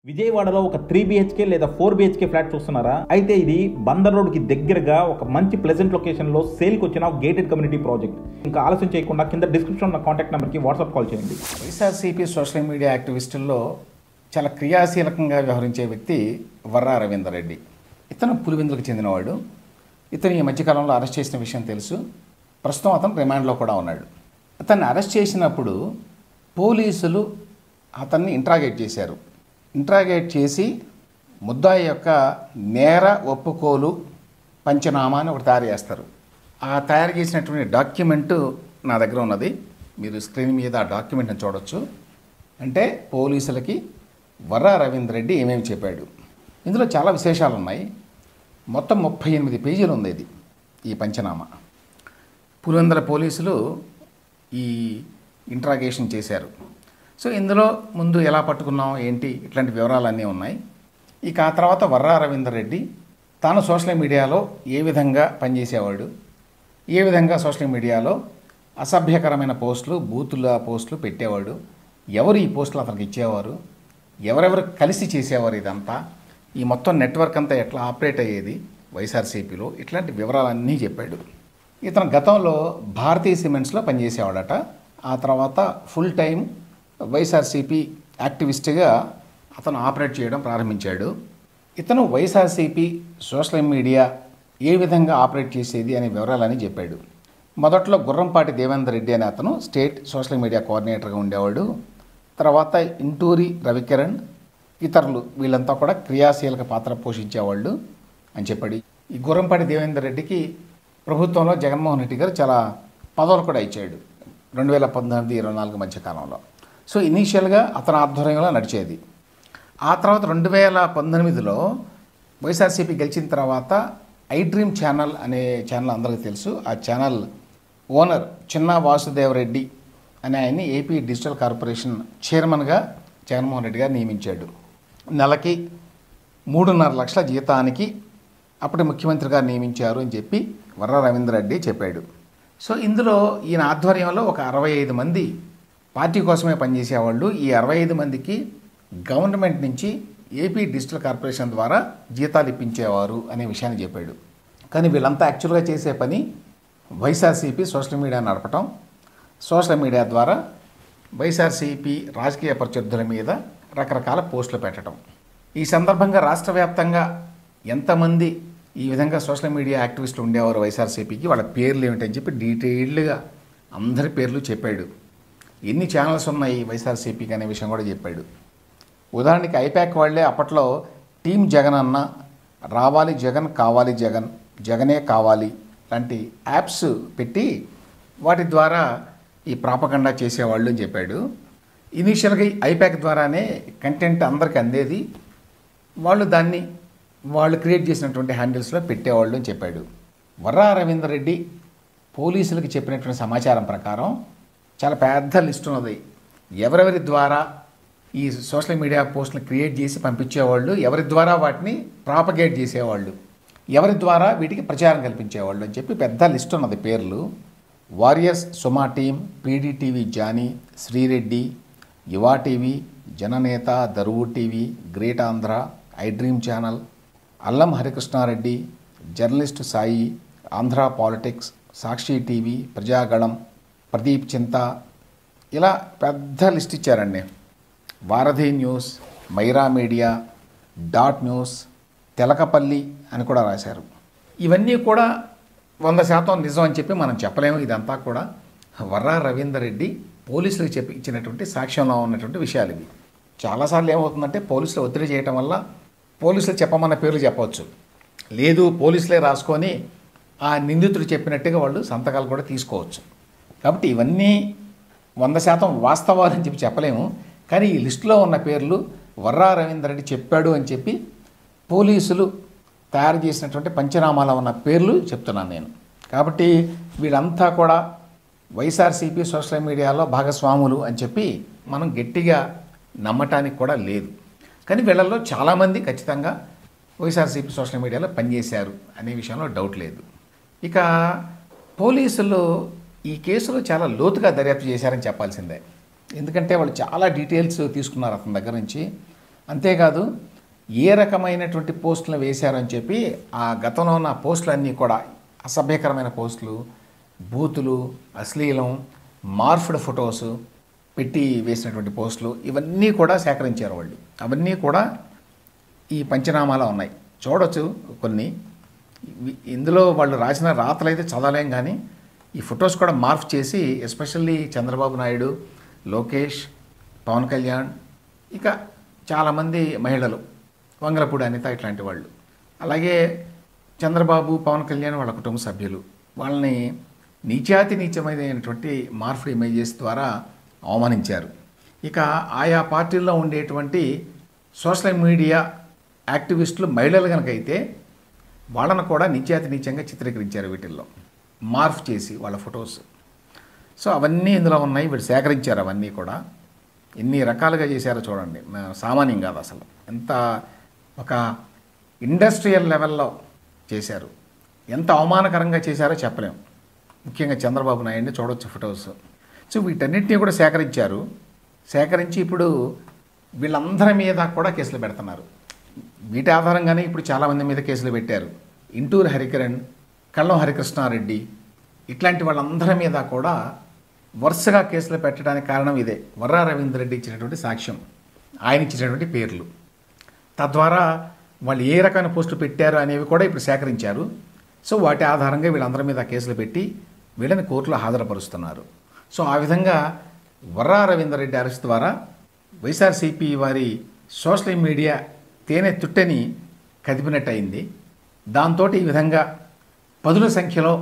విజయవాడలో ఒక 3 BHK లేదా 4 BHK ఫ్లాట్ చూస్తున్నారా? అయితే ఇది బందర్ రోడ్ కి దగ్గరగా ఒక మంచి ప్లెజెంట్ లొకేషన్ లో సేల్ కి వచ్చిన గేటెడ్ కమ్యూనిటీ ప్రాజెక్ట్. ఇంకా ఆలస్యం చేయకుండా కింద డిస్క్రిప్షన్ ఉన్న కాంటాక్ట్ నెంబర్ కి వాట్సాప్ కాల్ చేయండి. వైఎస్ఆర్సీపీ సోషల్ మీడియా యాక్టివిస్టుల్లో చాలా క్రియాశీలకంగా వ్యవహరించే వ్యక్తి వర్రా రవీందర్ రెడ్డి. ఇతను పులివెందులకు చెందినవాడు. ఇతను ఈ మధ్యకాలంలో అరెస్ట్ చేసిన విషయం తెలుసు. ప్రస్తుతం అతను రిమాండ్లో కూడా ఉన్నాడు. అతన్ని అరెస్ట్ చేసినప్పుడు పోలీసులు అతన్ని ఇంట్రాగేట్ చేశారు. ఇంట్రాగేట్ చేసి ముద్దాయి యొక్క నేర ఒప్పుకోలు పంచనామా అని ఒకటి తయారు చేస్తారు. ఆ తయారు చేసినటువంటి డాక్యుమెంటు నా దగ్గర ఉన్నది. మీరు స్క్రీన్ మీద ఆ డాక్యుమెంట్ని చూడొచ్చు. అంటే పోలీసులకి వర్రా రవీందర్ రెడ్డి ఏమేమి చెప్పాడు. ఇందులో చాలా విశేషాలు ఉన్నాయి. మొత్తం 38 పేజీలు ఉంది ఇది ఈ పంచనామా. పులివెందుల పోలీసులు ఈ ఇంట్రాగేషన్ చేశారు. సో ఇందులో ముందు ఎలా పట్టుకున్నాం ఏంటి ఇట్లాంటి వివరాలన్నీ ఉన్నాయి. ఇక ఆ తర్వాత వర్రా రవీందర్ రెడ్డి తాను సోషల్ మీడియాలో ఏ విధంగా పనిచేసేవాడు, ఏ విధంగా సోషల్ మీడియాలో అసభ్యకరమైన పోస్టులు బూతుల పోస్టులు పెట్టేవాడు, ఎవరు ఈ పోస్టులు అతనికి ఇచ్చేవారు, ఎవరెవరు కలిసి చేసేవారు, ఇదంతా ఈ మొత్తం నెట్వర్క్ అంతా ఎట్లా ఆపరేట్ అయ్యేది వైఎస్ఆర్సీపీలో, ఇట్లాంటి వివరాలన్నీ చెప్పాడు. ఇతను గతంలో భారతీయ సిమెంట్స్లో పనిచేసేవాడట. ఆ తర్వాత ఫుల్ టైం వైఎస్ఆర్సీపీ యాక్టివిస్ట్గా అతను ఆపరేట్ చేయడం ప్రారంభించాడు. ఇతను వైఎస్ఆర్సీపీ సోషల్ మీడియా ఏ విధంగా ఆపరేట్ చేసేది అనే వివరాలని చెప్పాడు. మొదట్లో గుర్రంపాటి దేవేందర్ రెడ్డి అనే అతను స్టేట్ సోషల్ మీడియా కోఆర్డినేటర్గా ఉండేవాడు. తర్వాత ఇంటూరి రవికిరణ్ ఇతరులు వీళ్ళంతా కూడా క్రియాశీలక పాత్ర పోషించేవాళ్ళు అని చెప్పాడు. ఈ గుర్రంపాటి దేవేందర్ రెడ్డికి ప్రభుత్వంలో జగన్మోహన్ రెడ్డి గారు చాలా పదవులు కూడా ఇచ్చాడు 2019-24 మధ్య కాలంలో. సో ఇనీషియల్గా అతని ఆధ్వర్యంలో నడిచేది. ఆ తర్వాత 2019లో వైఎస్ఆర్సీపీ గెలిచిన తర్వాత ఐ డ్రీమ్ ఛానల్ అనే ఛానల్ అందరికీ తెలుసు. ఆ ఛానల్ ఓనర్ చిన్న వాసుదేవరెడ్డి అనే ఆయన్ని ఏపీ డిజిటల్ కార్పొరేషన్ చైర్మన్గా జగన్మోహన్ రెడ్డి గారు నియమించాడు. నెలకి 3.5 లక్షల జీతానికి అప్పటి ముఖ్యమంత్రి గారు నియమించారు అని చెప్పి వర్రా రవీందర్ రెడ్డి చెప్పాడు. సో ఇందులో ఈయన ఆధ్వర్యంలో ఒక 65 మంది పార్టీ కోసమే పనిచేసేవాళ్ళు. ఈ 65 మందికి గవర్నమెంట్ నుంచి ఏపీ డిజిటల్ కార్పొరేషన్ ద్వారా జీతాలు ఇప్పించేవారు అనే విషయాన్ని చెప్పాడు. కానీ వీళ్ళంతా యాక్చువల్గా చేసే పని వైఎస్ఆర్సీపీ సోషల్ మీడియా నడపటం, సోషల్ మీడియా ద్వారా వైఎస్ఆర్సీపీ రాజకీయ ప్రత్యర్థుల మీద రకరకాల పోస్టులు పెట్టడం. ఈ సందర్భంగా రాష్ట్ర వ్యాప్తంగా ఎంతమంది ఈ విధంగా సోషల్ మీడియా యాక్టివిస్టులు ఉండేవారు వైఎస్ఆర్సీపీకి, వాళ్ళ పేర్లు ఏమిటని చెప్పి డీటెయిల్డ్గా అందరి పేర్లు చెప్పాడు. ఎన్ని ఛానల్స్ ఉన్నాయి వైఎస్ఆర్సీపీకి అనే విషయం కూడా చెప్పాడు. ఉదాహరణకి ఐపాక్ వాళ్ళే అప్పట్లో టీం జగన్ అన్న, రావాలి జగన్, కావాలి జగన్, జగనే కావాలి లాంటి యాప్స్ పెట్టి వాటి ద్వారా ఈ ప్రాపగండా చేసేవాళ్ళు అని చెప్పాడు. ఇనీషియల్గా ఐపాక్ ద్వారానే కంటెంట్ అందరికి అందేది. వాళ్ళు క్రియేట్ చేసినటువంటి హ్యాండిల్స్లో పెట్టేవాళ్ళు అని చెప్పాడు. వర్రా రవీందర్ రెడ్డి పోలీసులకు చెప్పినటువంటి సమాచారం ప్రకారం చాలా పెద్ద లిస్ట్ ఉన్నది. ఎవరెవరి ద్వారా ఈ సోషల్ మీడియా పోస్టులు క్రియేట్ చేసి పంపించేవాళ్ళు, ఎవరి ద్వారా వాటిని ప్రాపగేట్ చేసేవాళ్ళు, ఎవరి ద్వారా వీటికి ప్రచారం కల్పించేవాళ్ళు అని చెప్పి పెద్ద లిస్ట్ ఉన్నది పేర్లు. Warriors Suma team, PDTV Johnny, Sri Reddy, Yuva TV, Jananetha, Daruvu TV, great Andhra, I dream channel, Allam Harikrishna Reddy, journalist Sai, Andhra politics, Sakshi TV, Prajagalam, Pradeep Chinta, ఇలా పెద్ద లిస్ట్ ఇచ్చారండి. Varadhi news, Myra media, dot news, Telakapalli అని కూడా రాశారు. ఇవన్నీ కూడా 100% నిజం అని చెప్పి మనం చెప్పలేము. ఇదంతా కూడా వర్రా రవీందర్ రెడ్డి పోలీసులకు ఇచ్చినటువంటి సాక్ష్యంలో ఉన్నటువంటి విషయాలు ఇవి. చాలాసార్లు ఏమవుతుందంటే పోలీసులు ఒత్తిడి చేయటం వల్ల పోలీసులు చెప్పమన్న పేర్లు చెప్పవచ్చు, లేదు పోలీసులే రాసుకొని ఆ నిందితుడు చెప్పినట్టుగా వాళ్ళు సంతకాలు కూడా తీసుకోవచ్చు. కాబట్టి ఇవన్నీ 100% వాస్తవాలని చెప్పి చెప్పలేము. కానీ ఈ లిస్టులో ఉన్న పేర్లు వర్రా రవీందర్ రెడ్డి చెప్పాడు అని చెప్పి పోలీసులు తయారు చేసినటువంటి పంచనామాలో ఉన్న పేర్లు చెప్తున్నాను నేను. కాబట్టి వీళ్ళంతా కూడా వైఎస్ఆర్సీపీ సోషల్ మీడియాలో భాగస్వాములు అని చెప్పి మనం గట్టిగా నమ్మటానికి కూడా లేదు. కానీ వీళ్ళల్లో చాలామంది ఖచ్చితంగా వైఎస్ఆర్సీపీ సోషల్ మీడియాలో పనిచేశారు అనే విషయంలో డౌట్ లేదు. ఇక పోలీసులు ఈ కేసులో చాలా లోతుగా దర్యాప్తు చేశారని చెప్పాల్సిందే. ఎందుకంటే వాళ్ళు చాలా డీటెయిల్స్ తీసుకున్నారు అతని దగ్గర నుంచి. అంతేకాదు ఏ రకమైనటువంటి పోస్టులు వేశారని చెప్పి ఆ గతంలో ఉన్న పోస్టులన్నీ కూడా అసభ్యకరమైన పోస్టులు, బూతులు, అశ్లీలం, మార్ఫ్డ్ ఫొటోస్ పెట్టి వేసినటువంటి పోస్టులు ఇవన్నీ కూడా సేకరించారు వాళ్ళు. అవన్నీ కూడా ఈ పంచనామాలో ఉన్నాయి, చూడొచ్చు కొన్ని. ఇందులో వాళ్ళు రాసిన రాతలు అయితే చదవలేం, కానీ ఈ ఫొటోస్ కూడా మార్ఫ్ చేసి ఎస్పెషల్లీ చంద్రబాబు నాయుడు, లోకేష్, పవన్ కళ్యాణ్, ఇక చాలామంది మహిళలు, వంగలపూడి అనిత ఇట్లాంటి వాళ్ళు, అలాగే చంద్రబాబు, పవన్ కళ్యాణ్ వాళ్ళ కుటుంబ సభ్యులు, వాళ్ళని నీచమైనటువంటి మార్ఫ్డ్ ఇమేజెస్ ద్వారా అవమానించారు. ఇక ఆయా పార్టీల్లో ఉండేటువంటి సోషల్ మీడియా యాక్టివిస్టులు మహిళలు కనుక అయితే వాళ్ళను కూడా నీచంగా చిత్రీకరించారు వీటిల్లో, మార్ఫ్ చేసి వాళ్ళ ఫొటోస్. సో అవన్నీ ఇందులో ఉన్నాయి, వీళ్ళు సేకరించారు అవన్నీ కూడా. ఎన్ని రకాలుగా చేశారో చూడండి, సామాన్యం కాదు అసలు. ఎంత ఒక ఇండస్ట్రియల్ లెవెల్లో చేశారు, ఎంత అవమానకరంగా చేశారో చెప్పలేము. ముఖ్యంగా చంద్రబాబు నాయుడిని చూడవచ్చు ఫొటోస్. సో వీటన్నిటినీ కూడా సేకరించి ఇప్పుడు వీళ్ళందరి మీద కూడా కేసులు పెడుతున్నారు. వీటి ఆధారంగానే ఇప్పుడు చాలామంది మీద కేసులు పెట్టారు. ఇంటూరు హరికిరణ్, కళ్ళం హరికృష్ణారెడ్డి ఇట్లాంటి వాళ్ళందరి మీద కూడా వరుసగా కేసులు పెట్టడానికి కారణం ఇదే. వర్రా రవీందర్ రెడ్డి ఇచ్చినటువంటి సాక్ష్యం, ఆయన ఇచ్చినటువంటి పేర్లు, తద్వారా వాళ్ళు ఏ రకమైన పోస్టులు పెట్టారు అనేవి కూడా ఇప్పుడు సేకరించారు. సో వాటి ఆధారంగా వీళ్ళందరి మీద కేసులు పెట్టి వీళ్ళని కోర్టులో హాజరుపరుస్తున్నారు. సో ఆ విధంగా వర్రా రవీందర్ రెడ్డి అరెస్ట్ ద్వారా వైఎస్ఆర్సీపీ వారి సోషల్ మీడియా తేనె తుట్టెని కదిపినట్టు అయింది. దాంతో ఈ విధంగా పదుల సంఖ్యలో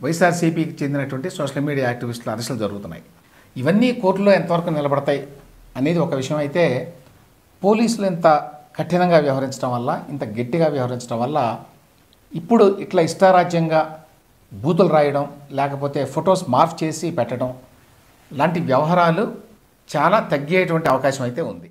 వైఎస్ఆర్సీపీకి చెందినటువంటి సోషల్ మీడియా యాక్టివిస్టుల అరెస్టులు జరుగుతున్నాయి. ఇవన్నీ కోర్టులో ఎంతవరకు నిలబడతాయి అనేది ఒక విషయం అయితే, పోలీసులు ఇంత కఠినంగా వ్యవహరించడం వల్ల, ఇంత గట్టిగా వ్యవహరించడం వల్ల ఇప్పుడు ఇట్లా ఇష్టారాజ్యంగా బూతులు రాయడం, లేకపోతే ఫొటోస్ మార్ఫ్ చేసి పెట్టడం లాంటి వ్యవహారాలు చాలా తగ్గేటువంటి అవకాశం అయితే ఉంది.